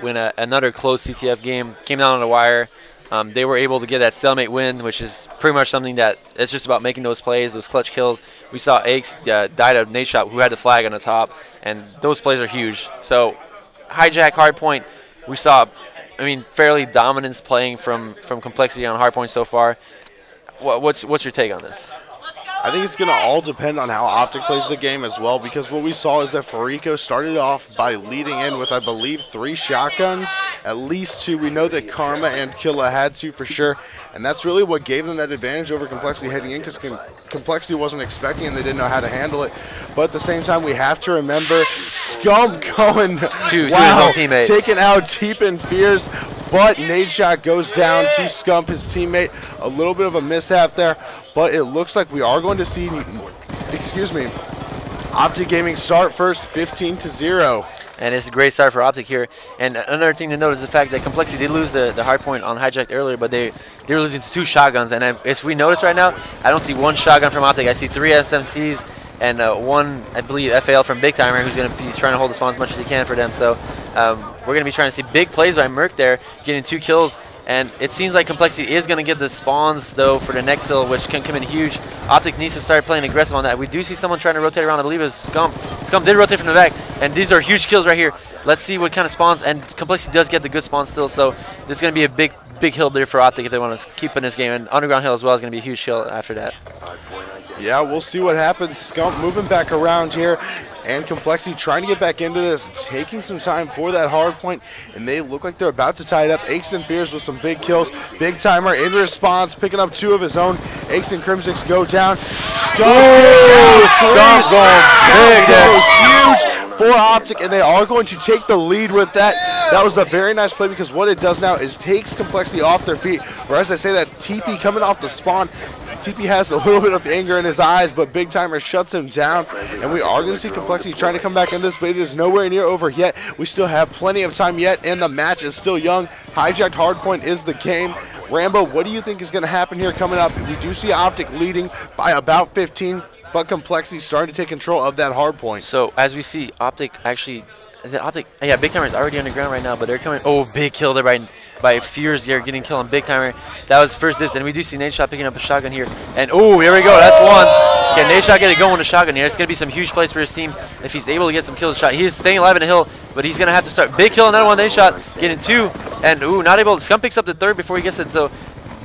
when another close CTF game came down on the wire. They were able to get that stalemate win, which is pretty much something that it's just about making those plays, those clutch kills. We saw Aches died a nade shot who had the flag on the top, and those plays are huge. So hijack, hardpoint, we saw, I mean, fairly dominance playing from compLexity on hardpoint so far. What's your take on this? I think it's going to all depend on how OpTic plays the game as well, because what we saw is that Farico started off by leading in with, I believe, 3 shotguns, at least 2. We know that Karma and Killa had 2 for sure, and that's really what gave them that advantage over compLexity heading in, because compLexity wasn't expecting and they didn't know how to handle it. But at the same time, we have to remember Scump going, wow, taking out Teep and Fears, but nade shot goes down to Scump, his teammate. A little bit of a mishap there, but it looks like we are going to see, OpTic Gaming start first, 15-0. And it's a great start for OpTic here. And another thing to note is the fact that compLexity did lose the hardpoint on Hijacked earlier, but they were losing to 2 shotguns. And as we notice right now, I don't see 1 shotgun from OpTic. I see 3 SMCs and 1, I believe, FAL from Big Timer, who's going to be trying to hold the spawn as much as he can for them. So we're going to be trying to see big plays by Merc there, getting 2 kills. And it seems like compLexity is going to get the spawns, though, for the next hill, which can come in huge. OpTic needs to start playing aggressive on that. We do see someone trying to rotate around. I believe it was Scump. Scump did rotate from the back, and these are huge kills right here. Let's see what kind of spawns, and compLexity does get the good spawns still, so this is going to be a big hill there for OpTic if they want to keep in this game. And Underground Hill as well is going to be a huge hill after that. Yeah, we'll see what happens. Scump moving back around here. And compLexity trying to get back into this, taking some time for that hard point, and they look like they're about to tie it up. Aches and Fears with some big kills. Big Timer in response, picking up 2 of his own. Aches and compLexity go down. Scump goes big. That was huge for OpTic, and they are going to take the lead with that. That was a very nice play, because what it does now is takes compLexity off their feet. Whereas I say that TP coming off the spawn, TP has a little bit of anger in his eyes, but Big Timer shuts him down, and we are going to see compLexity trying to come back in this, but it is nowhere near over yet. We still have plenty of time yet, and the match is still young. Hijacked hardpoint is the game. Rambo, what do you think is going to happen here coming up? We do see OpTic leading by about 15, but compLexity starting to take control of that hardpoint. So as we see, OpTic actually, yeah, Big Timer is already underground right now, but they're coming. Oh, big kill there by Fears here, getting killed on Big Timer. That was first dips, and we do see nade shot picking up a shotgun here. And oh, here we go, that's 1. Okay, nade shot get it going with a shotgun here. It's going to be some huge plays for his team if he's able to get some kills shot. He is staying alive in the hill, but he's going to have to start. Big kill, another 1 nade shot, getting 2. And ooh, not able. Scump picks up the 3rd before he gets it. So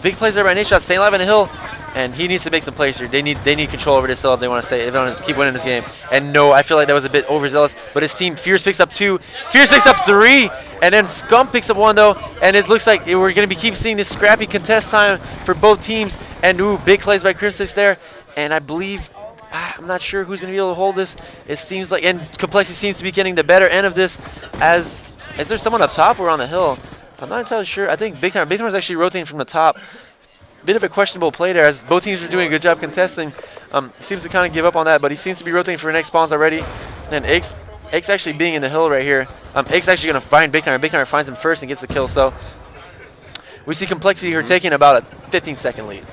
big plays there by nade shot, staying alive in the hill. And he needs to make some plays here. They need control over this hill if they want to stay, if they want to keep winning this game. And no, I feel like that was a bit overzealous. But his team, Fierce picks up 2, Fierce picks up 3, and then Scump picks up 1 though. And it looks like we're going to keep seeing this scrappy contest time for both teams. And ooh, big plays by compLexity there. And I believe, I'm not sure who's going to be able to hold this. It seems like, and compLexity seems to be getting the better end of this. As there's someone up top or on the hill? I'm not entirely sure. I think Big Timer is actually rotating from the top. Bit of a questionable play there, as both teams are doing a good job contesting. Seems to kind of give up on that, but he seems to be rotating for next spawns already. And Aches actually being in the hill right here. Aches actually going to find Big Timer. Big Timer finds him first and gets the kill. So we see compLexity here taking about a 15-second lead.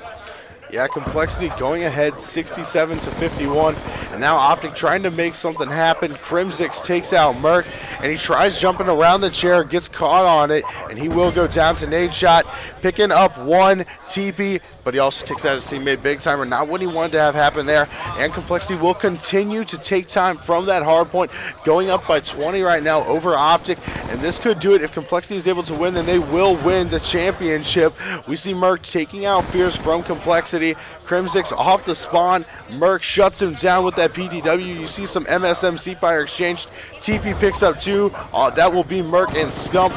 Yeah, compLexity going ahead 67-51, and now OpTic trying to make something happen. compLexity takes out Merc, and he tries jumping around the chair, gets caught on it, and he will go down to nade shot, picking up 1 TP, but he also takes out his teammate Big Timer. Not what he wanted to have happen there, and compLexity will continue to take time from that hard point, going up by 20 right now over OpTic, and this could do it. If compLexity is able to win, then they will win the championship. We see Merc taking out Fears from compLexity. compLexity off the spawn. Merc shuts him down with that PDW. You see some MSMC fire exchange. TP picks up 2. That will be Merc and Scump.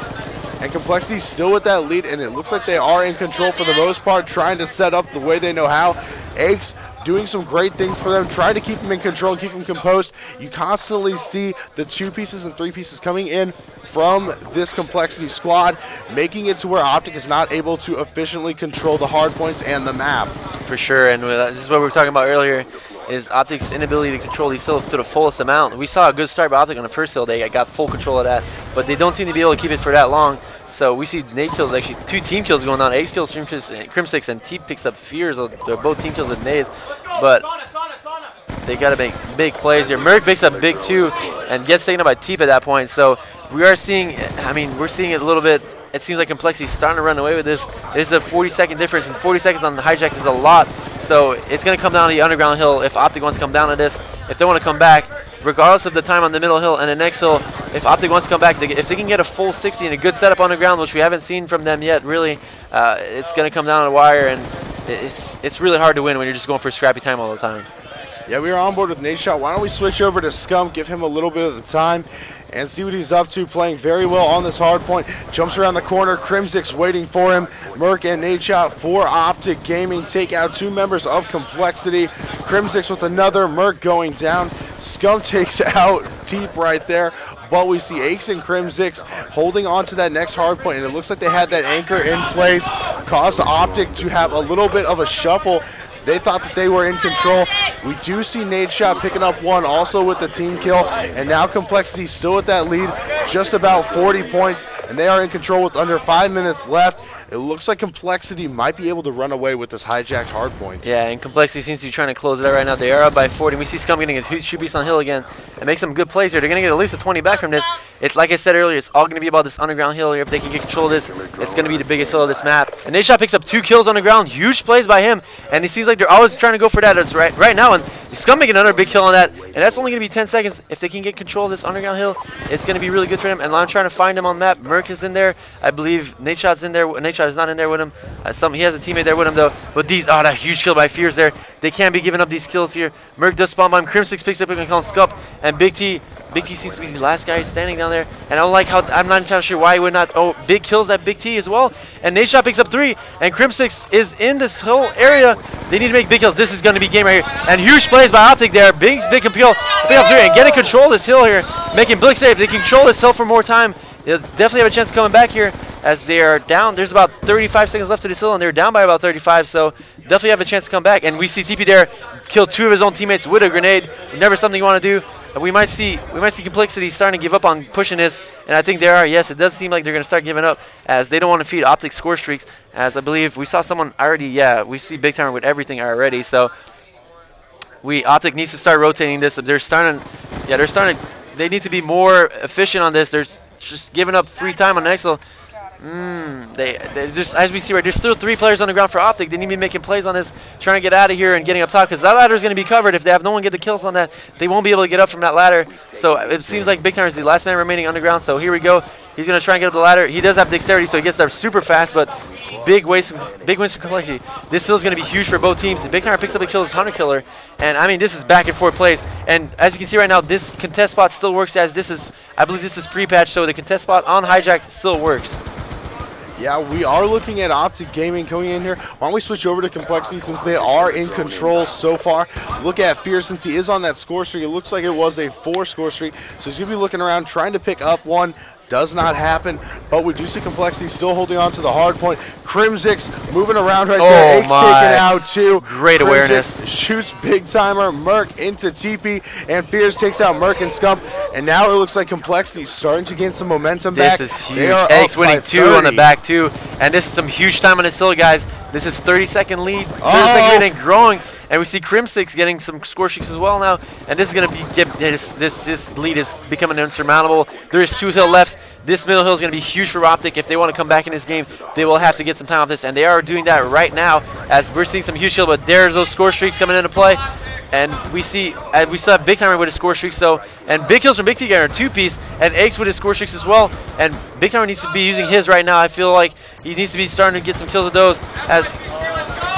And compLexity still with that lead, and it looks like they are in control for the most part, trying to set up the way they know how. Aches doing some great things for them, trying to keep them in control, keep them composed. You constantly see the 2 pieces and 3 pieces coming in from this compLexity squad, making it to where OpTic is not able to efficiently control the hard points and the map. For sure, and this is what we were talking about earlier, is OpTic's inability to control these hills to the fullest amount. We saw a good start by OpTic on the first hill. They got full control of that, but they don't seem to be able to keep it for that long. So we see nade kills, actually 2 team kills going on. Ace kills compLexity, and Teep picks up Fears. They're both team kills with nades. But They got to make big plays here. Merc picks up big too and gets taken up by Teep at that point. So we are seeing, I mean, we're seeing it a little bit. It seems like complexity's starting to run away with this. It is a 40-second difference, and 40 seconds on the hijack is a lot. So it's going to come down to the underground hill if OpTic wants to come down to this. If they want to come back, regardless of the time on the middle hill and the next hill, if OpTic wants to come back, if they can get a full 60 and a good setup on the ground, which we haven't seen from them yet, really, it's going to come down to the wire, and it's really hard to win when you're just going for scrappy time all the time. Yeah, we are on board with Nadeshot. Why don't we switch over to Scump, give him a little bit of the time, and see what he's up to. Playing very well on this hard point. Jumps around the corner. Crimsix waiting for him. Merc and Nadeshot for OpTic Gaming take out 2 members of compLexity. Crimsix with another. Merc going down. Scump takes out Teep right there. But we see Aches and Crimsix holding on to that next hard point, and it looks like they had that anchor in place. Caused OpTic to have a little bit of a shuffle. They thought that they were in control. We do see Nadeshot picking up 1 also with the team kill. And now compLexity still at that lead, just about 40 points. And they are in control with under 5 minutes left. It looks like compLexity might be able to run away with this hijacked hardpoint. Yeah, and compLexity seems to be trying to close it out right now. They are up by 40. We see Scum getting a huge shoot beast on hill again and make some good plays here. They're going to get at least a 20 back from this. It's like I said earlier, it's all going to be about this underground hill here. If they can get control of this, it's going to be the biggest hill of this map. And Nadeshot picks up 2 kills on the ground. Huge plays by him. And it seems like they're always trying to go for that right now. And Scum making another big kill on that. And that's only going to be 10 seconds. If they can get control of this underground hill, it's going to be really good for them. And I'm trying to find him on the map. Merc is in there. I believe Nadeshot's in there. Nadeshot is not in there with him. He has a teammate there with him though. But these, that huge kill by Fears there. They can't be giving up these kills here. Merc does spawn by him. Crimsix picks up and calls Scump. And Big T seems to be the last guy standing down there. And I don't like how, I'm not entirely sure why he would not, big kills at Big T as well. And Nadeshot picks up 3. And Crimsix is in this whole area. They need to make big kills. This is going to be game right here. And huge plays by OpTic there. Big can pick up 3 and getting control of this hill here. Making Blix safe. They can control this hill for more time. They'll definitely have a chance of coming back here as they are down. There's about 35 seconds left to this hill, and they're down by about 35, so definitely have a chance to come back. And we see TP there kill 2 of his own teammates with a grenade. Never something you want to do. And we might see compLexity starting to give up on pushing this, and I think they are. Yes, it does seem like they're going to start giving up as they don't want to feed OpTic score streaks. As I believe we saw someone already. Yeah, we see Big Timer with everything already. So OpTic needs to start rotating this. They're starting. Yeah, they're starting. They need to be more efficient on this. They're just giving up free time on the next hill. They just, as we see right, there's still 3 players on the ground for OpTic. They need to be making plays on this, trying to get out of here and getting up top, because that ladder is going to be covered. If they have no one get the kills on that, they won't be able to get up from that ladder. So it seems like Big Timer is the last man remaining underground. So here we go. He's going to try and get up the ladder. He does have dexterity, so he gets there super fast, but big wins for compLexity. This hill is going to be huge for both teams. And Big Timer picks up the kill as Hunter Killer. And I mean, this is back and forth plays. And as you can see right now, this contest spot still works, as this is, I believe this is pre-patch, so the contest spot on Hijack still works. Yeah, we are looking at OpTic Gaming coming in here. Why don't we switch over to compLexity since they are in control so far. Look at Fear since he is on that score streak. It looks like it was a 4 score streak. So he's going to be looking around trying to pick up 1. Does not happen, but we do see compLexity still holding on to the hard point. Crimsix moving around right there. Aches taken out too. Great awareness. Shoots Big Timer. Merc into TP, and Fears takes out Merc and Scump. And now it looks like compLexity starting to gain some momentum back. This is huge. Aches winning 2 on the back too, and this is some huge time on this hill, guys. This is 30-second lead. 30-second lead and growing. And we see Crimsix getting some score streaks as well now. And this is going to be, this lead is becoming insurmountable. There is 2 hill left. This middle hill is going to be huge for OpTic. If they want to come back in this game, they will have to get some time off this. And they are doing that right now as we're seeing some huge hill. But there's those score streaks coming into play. And we still have Big Timer with his score streaks. So, and big kills from Big T are 2-piece. And Aches with his score streaks as well. And Big Timer needs to be using his right now. I feel like he needs to be starting to get some kills with those, as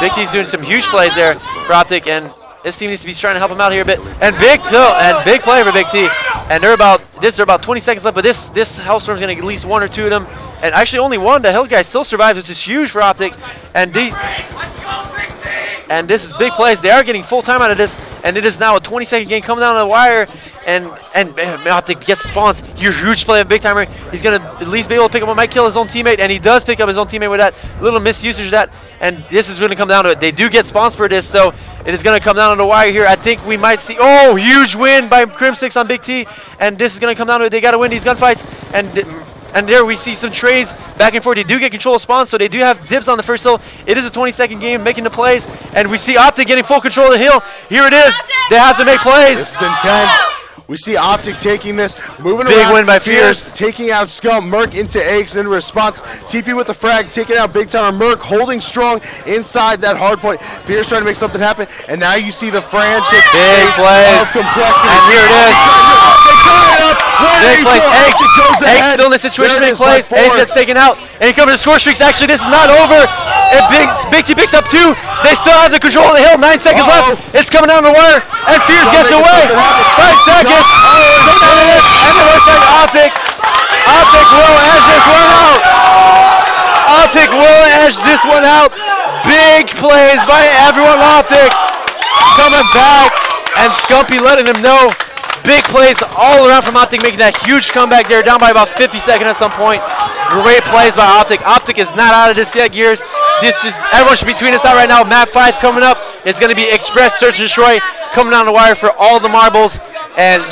Big T's doing some huge plays there for OpTic, and this team needs to be trying to help him out here a bit. And big kill and big play for Big T. And they're about 20 seconds left, but this Hellstorm's gonna get at least 1 or 2 of them. And actually only 1. The Hill guy still survives, which is huge for OpTic. And this is big plays. They are getting full time out of this, and it is now a 20-second game coming down the wire. And OpTic gets spawns. Huge play of Big Timer. He's gonna at least be able to pick up. Might kill his own teammate, and he does pick up his own teammate with that little misusage of that. And this is gonna come down to it. They do get spawns for this, so it is gonna come down on the wire here. I think we might see. Huge win by Crimsix on Big T, and this is gonna come down to it. They gotta win these gunfights, and And there we see some trades back and forth. They do get control of spawns, so they do have dibs on the first hill. It is a 20-second game, making the plays. And we see OpTic getting full control of the hill. Here it is. They have to make plays. This is intense. We see OpTic taking this, moving Big around. win by Fierce. Taking out Scum, Merc into Eggs in response. TP with the frag, taking out Big Timer. Merc holding strong inside that hard point. Fierce trying to make something happen. And now you see the frantic big plays. of complexity. And here it is. Big plays. Eggs still in the situation to make plays. Eggs gets taken out. And he comes to score streaks. Actually, this is not over. And Big T picks up 2. They still have the control of the hill. 9 seconds left. It's coming down the wire. And Fierce gets away. 5 seconds. And it looks like OpTic. OpTic will edge this one out. OpTic will edge this one out. Big plays by everyone. OpTic coming back. And Scumpy letting him know. Big plays all around from OpTic, making that huge comeback there, down by about 50 seconds at some point. Great plays by OpTic. OpTic is not out of this yet, Gears. Everyone should be tweeting us out right now. Map 5 coming up. It's going to be Express Search and Destroy coming down the wire for all the marbles. And